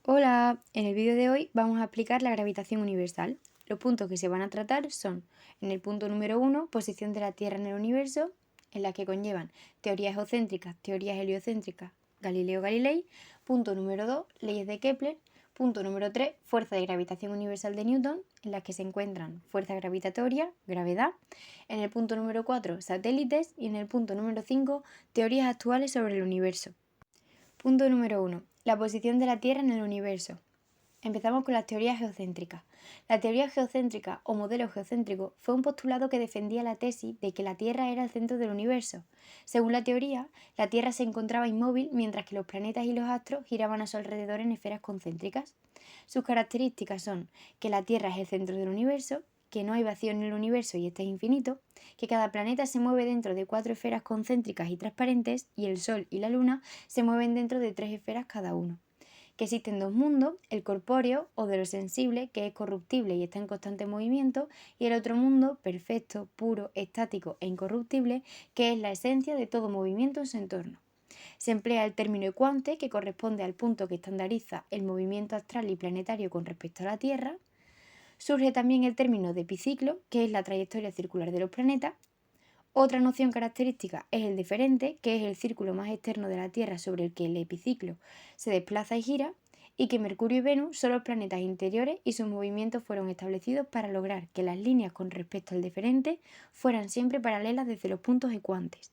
Hola, en el vídeo de hoy vamos a explicar la gravitación universal. Los puntos que se van a tratar son, en el punto número 1, posición de la Tierra en el universo, en la que conllevan teorías geocéntricas, teorías heliocéntricas, Galileo Galilei. Punto número 2, leyes de Kepler. Punto número 3, fuerza de gravitación universal de Newton, en las que se encuentran fuerza gravitatoria, gravedad. En el punto número 4, satélites. Y en el punto número 5, teorías actuales sobre el universo. Punto número 1. La posición de la Tierra en el universo. Empezamos con las teorías geocéntricas. La teoría geocéntrica o modelo geocéntrico fue un postulado que defendía la tesis de que la Tierra era el centro del universo. Según la teoría, la Tierra se encontraba inmóvil mientras que los planetas y los astros giraban a su alrededor en esferas concéntricas. Sus características son que la Tierra es el centro del universo, que no hay vacío en el universo y este es infinito, que cada planeta se mueve dentro de 4 esferas concéntricas y transparentes y el Sol y la Luna se mueven dentro de 3 esferas cada uno, que existen dos mundos, el corpóreo o de lo sensible, que es corruptible y está en constante movimiento, y el otro mundo, perfecto, puro, estático e incorruptible, que es la esencia de todo movimiento en su entorno. Se emplea el término ecuante, que corresponde al punto que estandariza el movimiento astral y planetario con respecto a la Tierra. Surge también el término de epiciclo, que es la trayectoria circular de los planetas. Otra noción característica es el deferente, que es el círculo más externo de la Tierra sobre el que el epiciclo se desplaza y gira, y que Mercurio y Venus son los planetas interiores y sus movimientos fueron establecidos para lograr que las líneas con respecto al deferente fueran siempre paralelas desde los puntos ecuantes.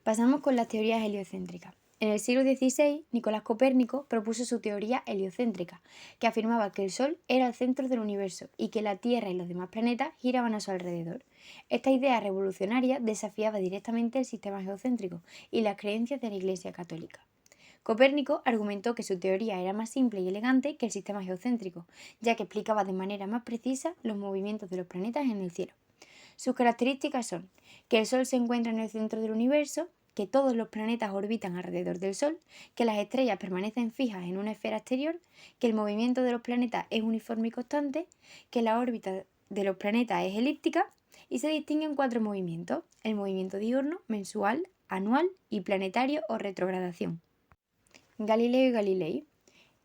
Pasamos con las teorías heliocéntricas. En el siglo XVI, Nicolás Copérnico propuso su teoría heliocéntrica, que afirmaba que el Sol era el centro del universo y que la Tierra y los demás planetas giraban a su alrededor. Esta idea revolucionaria desafiaba directamente el sistema geocéntrico y las creencias de la Iglesia Católica. Copérnico argumentó que su teoría era más simple y elegante que el sistema geocéntrico, ya que explicaba de manera más precisa los movimientos de los planetas en el cielo. Sus características son que el Sol se encuentra en el centro del universo, que todos los planetas orbitan alrededor del Sol, que las estrellas permanecen fijas en una esfera exterior, que el movimiento de los planetas es uniforme y constante, que la órbita de los planetas es elíptica y se distinguen 4 movimientos: el movimiento diurno, mensual, anual y planetario o retrogradación. Galileo y Galilei.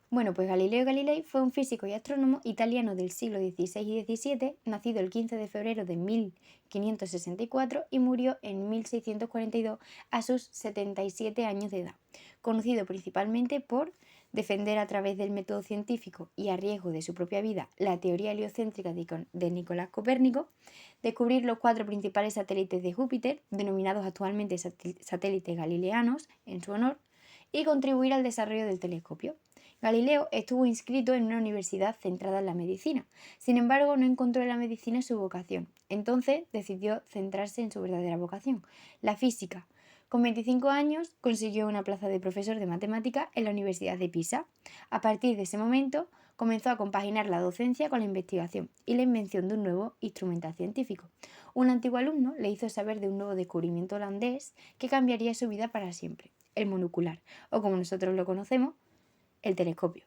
Bueno, pues Galileo Galilei fue un físico y astrónomo italiano del siglo XVI y XVII, nacido el 15 de febrero de 1564 y murió en 1642 a sus 77 años de edad, conocido principalmente por defender a través del método científico y a riesgo de su propia vida la teoría heliocéntrica de Nicolás Copérnico, descubrir los 4 principales satélites de Júpiter, denominados actualmente satélites galileanos en su honor, y contribuir al desarrollo del telescopio. Galileo estuvo inscrito en una universidad centrada en la medicina, sin embargo no encontró en la medicina su vocación, entonces decidió centrarse en su verdadera vocación, la física. Con 25 años consiguió una plaza de profesor de matemática en la Universidad de Pisa. A partir de ese momento comenzó a compaginar la docencia con la investigación y la invención de un nuevo instrumental científico. Un antiguo alumno le hizo saber de un nuevo descubrimiento holandés que cambiaría su vida para siempre: el monocular, o como nosotros lo conocemos, el telescopio.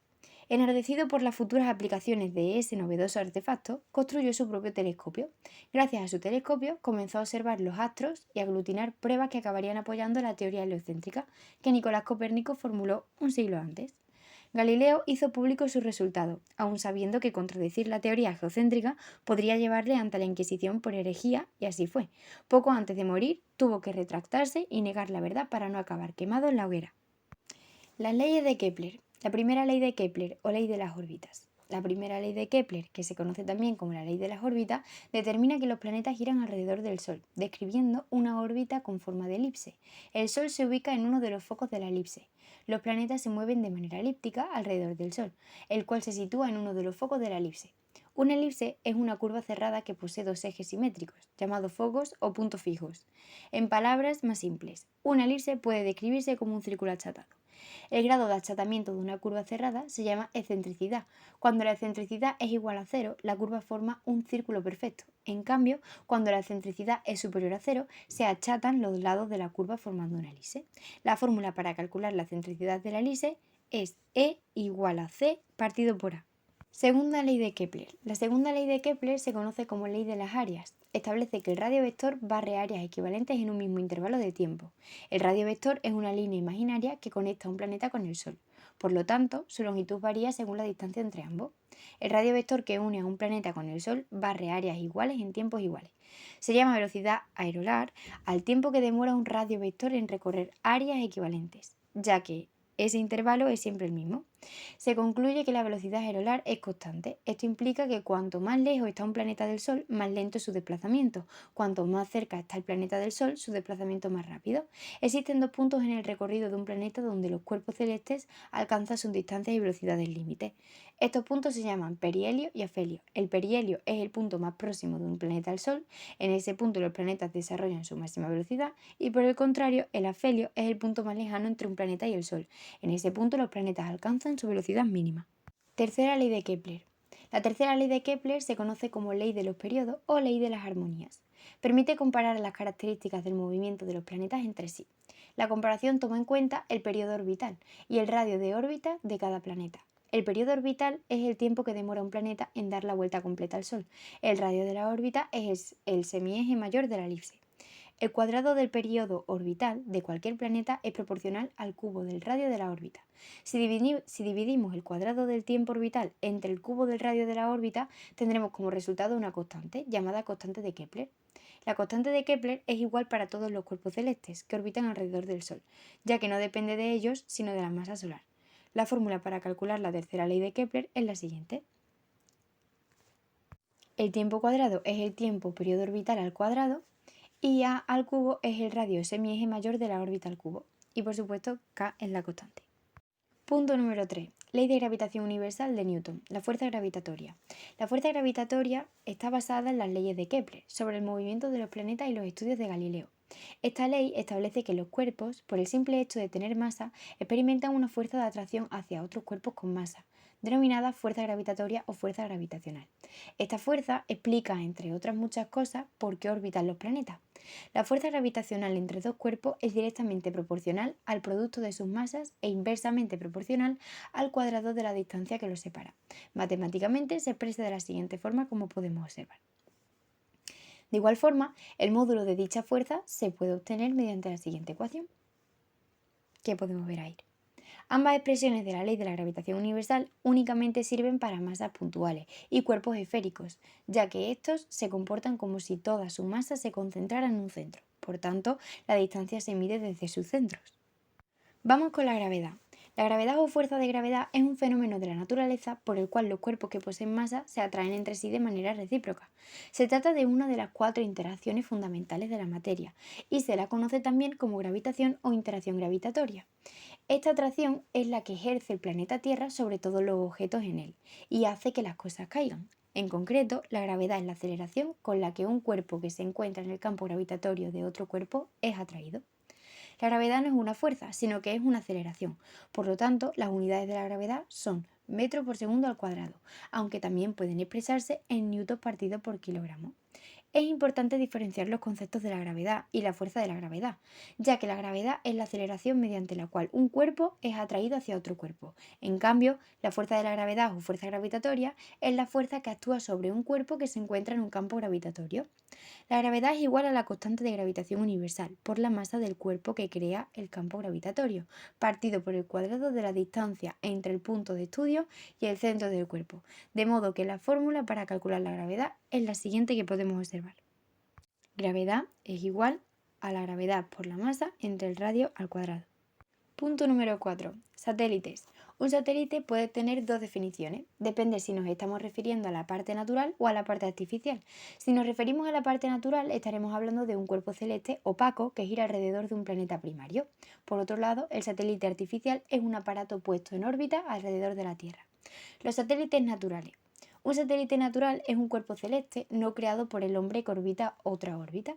Enardecido por las futuras aplicaciones de ese novedoso artefacto, construyó su propio telescopio. Gracias a su telescopio comenzó a observar los astros y a aglutinar pruebas que acabarían apoyando la teoría heliocéntrica que Nicolás Copérnico formuló un siglo antes. Galileo hizo público sus resultados, aun sabiendo que contradecir la teoría geocéntrica podría llevarle ante la Inquisición por herejía, y así fue. Poco antes de morir, tuvo que retractarse y negar la verdad para no acabar quemado en la hoguera. Las leyes de Kepler. La primera ley de Kepler o ley de las órbitas. La primera ley de Kepler, que se conoce también como la ley de las órbitas, determina que los planetas giran alrededor del Sol, describiendo una órbita con forma de elipse. El Sol se ubica en uno de los focos de la elipse. Los planetas se mueven de manera elíptica alrededor del Sol, el cual se sitúa en uno de los focos de la elipse. Una elipse es una curva cerrada que posee 2 ejes simétricos, llamados focos o puntos fijos. En palabras más simples, una elipse puede describirse como un círculo achatado. El grado de achatamiento de una curva cerrada se llama excentricidad. Cuando la excentricidad es igual a 0, la curva forma un círculo perfecto. En cambio, cuando la excentricidad es superior a 0, se achatan los lados de la curva formando una elipse. La fórmula para calcular la excentricidad de la elipse es E igual a C partido por A. Segunda ley de Kepler. La segunda ley de Kepler se conoce como ley de las áreas. Establece que el radio vector barre áreas equivalentes en un mismo intervalo de tiempo. El radio vector es una línea imaginaria que conecta un planeta con el Sol. Por lo tanto, su longitud varía según la distancia entre ambos. El radio vector que une a un planeta con el Sol barre áreas iguales en tiempos iguales. Se llama velocidad aerolar al tiempo que demora un radio vector en recorrer áreas equivalentes, ya que ese intervalo es siempre el mismo. Se concluye que la velocidad aerolar es constante. Esto implica que cuanto más lejos está un planeta del Sol, más lento es su desplazamiento. Cuanto más cerca está el planeta del Sol, su desplazamiento más rápido. Existen dos puntos en el recorrido de un planeta donde los cuerpos celestes alcanzan sus distancias y velocidades límite. Estos puntos se llaman perihelio y afelio. El perihelio es el punto más próximo de un planeta al Sol. En ese punto los planetas desarrollan su máxima velocidad y por el contrario, el afelio es el punto más lejano entre un planeta y el Sol. En ese punto los planetas alcanzan su velocidad mínima. Tercera ley de Kepler. La tercera ley de Kepler se conoce como ley de los periodos o ley de las armonías. Permite comparar las características del movimiento de los planetas entre sí. La comparación toma en cuenta el periodo orbital y el radio de órbita de cada planeta. El periodo orbital es el tiempo que demora un planeta en dar la vuelta completa al Sol. El radio de la órbita es el semieje mayor de la elipse. El cuadrado del periodo orbital de cualquier planeta es proporcional al cubo del radio de la órbita. Si dividimos el cuadrado del tiempo orbital entre el cubo del radio de la órbita, tendremos como resultado una constante, llamada constante de Kepler. La constante de Kepler es igual para todos los cuerpos celestes que orbitan alrededor del Sol, ya que no depende de ellos, sino de la masa solar. La fórmula para calcular la tercera ley de Kepler es la siguiente. El tiempo cuadrado es el tiempo periodo orbital al cuadrado y A al cubo es el radio semieje mayor de la órbita al cubo. Y por supuesto, K es la constante. Punto número 3. Ley de gravitación universal de Newton, la fuerza gravitatoria. La fuerza gravitatoria está basada en las leyes de Kepler sobre el movimiento de los planetas y los estudios de Galileo. Esta ley establece que los cuerpos, por el simple hecho de tener masa, experimentan una fuerza de atracción hacia otros cuerpos con masa, denominada fuerza gravitatoria o fuerza gravitacional. Esta fuerza explica, entre otras muchas cosas, por qué orbitan los planetas. La fuerza gravitacional entre dos cuerpos es directamente proporcional al producto de sus masas e inversamente proporcional al cuadrado de la distancia que los separa. Matemáticamente se expresa de la siguiente forma, como podemos observar. De igual forma, el módulo de dicha fuerza se puede obtener mediante la siguiente ecuación, que podemos ver ahí. Ambas expresiones de la ley de la gravitación universal únicamente sirven para masas puntuales y cuerpos esféricos, ya que estos se comportan como si toda su masa se concentrara en un centro. Por tanto, la distancia se mide desde sus centros. Vamos con la gravedad. La gravedad o fuerza de gravedad es un fenómeno de la naturaleza por el cual los cuerpos que poseen masa se atraen entre sí de manera recíproca. Se trata de una de las 4 interacciones fundamentales de la materia y se la conoce también como gravitación o interacción gravitatoria. Esta atracción es la que ejerce el planeta Tierra sobre todos los objetos en él y hace que las cosas caigan. En concreto, la gravedad es la aceleración con la que un cuerpo que se encuentra en el campo gravitatorio de otro cuerpo es atraído. La gravedad no es una fuerza, sino que es una aceleración. Por lo tanto, las unidades de la gravedad son metro por segundo al cuadrado, aunque también pueden expresarse en newtons partido por kilogramo. Es importante diferenciar los conceptos de la gravedad y la fuerza de la gravedad, ya que la gravedad es la aceleración mediante la cual un cuerpo es atraído hacia otro cuerpo. En cambio, la fuerza de la gravedad o fuerza gravitatoria es la fuerza que actúa sobre un cuerpo que se encuentra en un campo gravitatorio. La gravedad es igual a la constante de gravitación universal por la masa del cuerpo que crea el campo gravitatorio, partido por el cuadrado de la distancia entre el punto de estudio y el centro del cuerpo, de modo que la fórmula para calcular la gravedad es la siguiente que podemos observar. Gravedad es igual a la gravedad por la masa entre el radio al cuadrado. Punto número 4. Satélites. Un satélite puede tener dos definiciones. Depende si nos estamos refiriendo a la parte natural o a la parte artificial. Si nos referimos a la parte natural, estaremos hablando de un cuerpo celeste opaco que gira alrededor de un planeta primario. Por otro lado, el satélite artificial es un aparato puesto en órbita alrededor de la Tierra. Los satélites naturales. Un satélite natural es un cuerpo celeste no creado por el hombre que orbita otra órbita.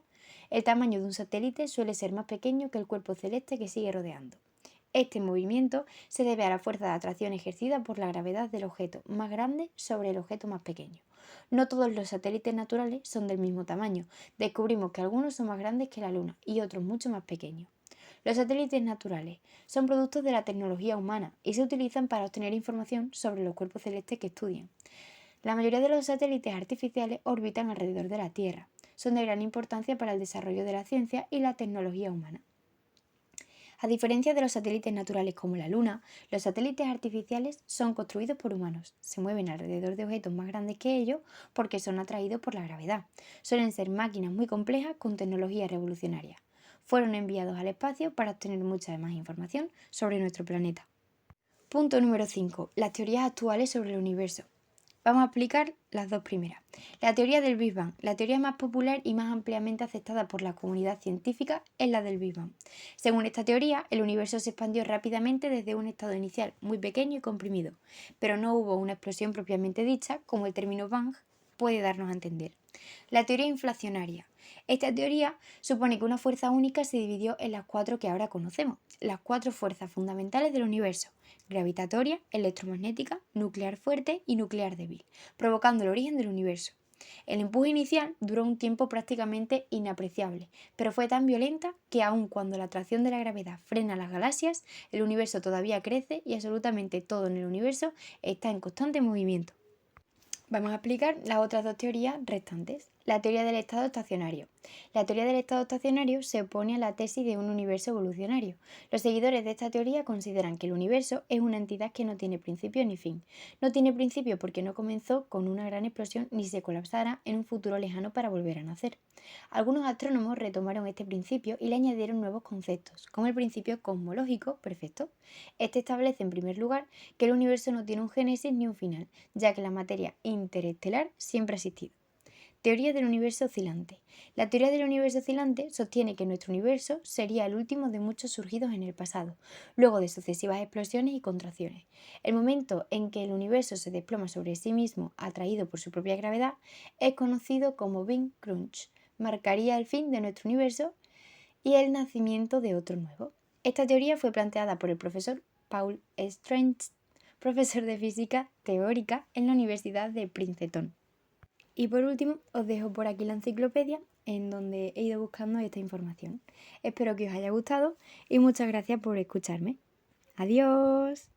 El tamaño de un satélite suele ser más pequeño que el cuerpo celeste que sigue rodeando. Este movimiento se debe a la fuerza de atracción ejercida por la gravedad del objeto más grande sobre el objeto más pequeño. No todos los satélites naturales son del mismo tamaño. Descubrimos que algunos son más grandes que la Luna y otros mucho más pequeños. Los satélites naturales son productos de la tecnología humana y se utilizan para obtener información sobre los cuerpos celestes que estudian. La mayoría de los satélites artificiales orbitan alrededor de la Tierra. Son de gran importancia para el desarrollo de la ciencia y la tecnología humana. A diferencia de los satélites naturales como la Luna, los satélites artificiales son construidos por humanos. Se mueven alrededor de objetos más grandes que ellos porque son atraídos por la gravedad. Suelen ser máquinas muy complejas con tecnología revolucionaria. Fueron enviados al espacio para obtener mucha más información sobre nuestro planeta. Punto número 5. Las teorías actuales sobre el universo. Vamos a explicar las dos primeras. La teoría del Big Bang. La teoría más popular y más ampliamente aceptada por la comunidad científica es la del Big Bang. Según esta teoría, el universo se expandió rápidamente desde un estado inicial muy pequeño y comprimido, pero no hubo una explosión propiamente dicha, como el término Bang puede darnos a entender. La teoría inflacionaria. Esta teoría supone que una fuerza única se dividió en las cuatro que ahora conocemos, las cuatro fuerzas fundamentales del universo: gravitatoria, electromagnética, nuclear fuerte y nuclear débil, provocando el origen del universo. El empuje inicial duró un tiempo prácticamente inapreciable, pero fue tan violenta que aun cuando la atracción de la gravedad frena las galaxias, el universo todavía crece y absolutamente todo en el universo está en constante movimiento. Vamos a explicar las otras dos teorías restantes. La teoría del estado estacionario. La teoría del estado estacionario se opone a la tesis de un universo evolucionario. Los seguidores de esta teoría consideran que el universo es una entidad que no tiene principio ni fin. No tiene principio porque no comenzó con una gran explosión ni se colapsará en un futuro lejano para volver a nacer. Algunos astrónomos retomaron este principio y le añadieron nuevos conceptos, como el principio cosmológico perfecto. Este establece en primer lugar que el universo no tiene un génesis ni un final, ya que la materia interestelar siempre ha existido. Teoría del universo oscilante. La teoría del universo oscilante sostiene que nuestro universo sería el último de muchos surgidos en el pasado, luego de sucesivas explosiones y contracciones. El momento en que el universo se desploma sobre sí mismo, atraído por su propia gravedad, es conocido como Big Crunch. Marcaría el fin de nuestro universo y el nacimiento de otro nuevo. Esta teoría fue planteada por el profesor Paul Strange, profesor de física teórica en la Universidad de Princeton. Y por último, os dejo por aquí la enciclopedia en donde he ido buscando esta información. Espero que os haya gustado y muchas gracias por escucharme. Adiós.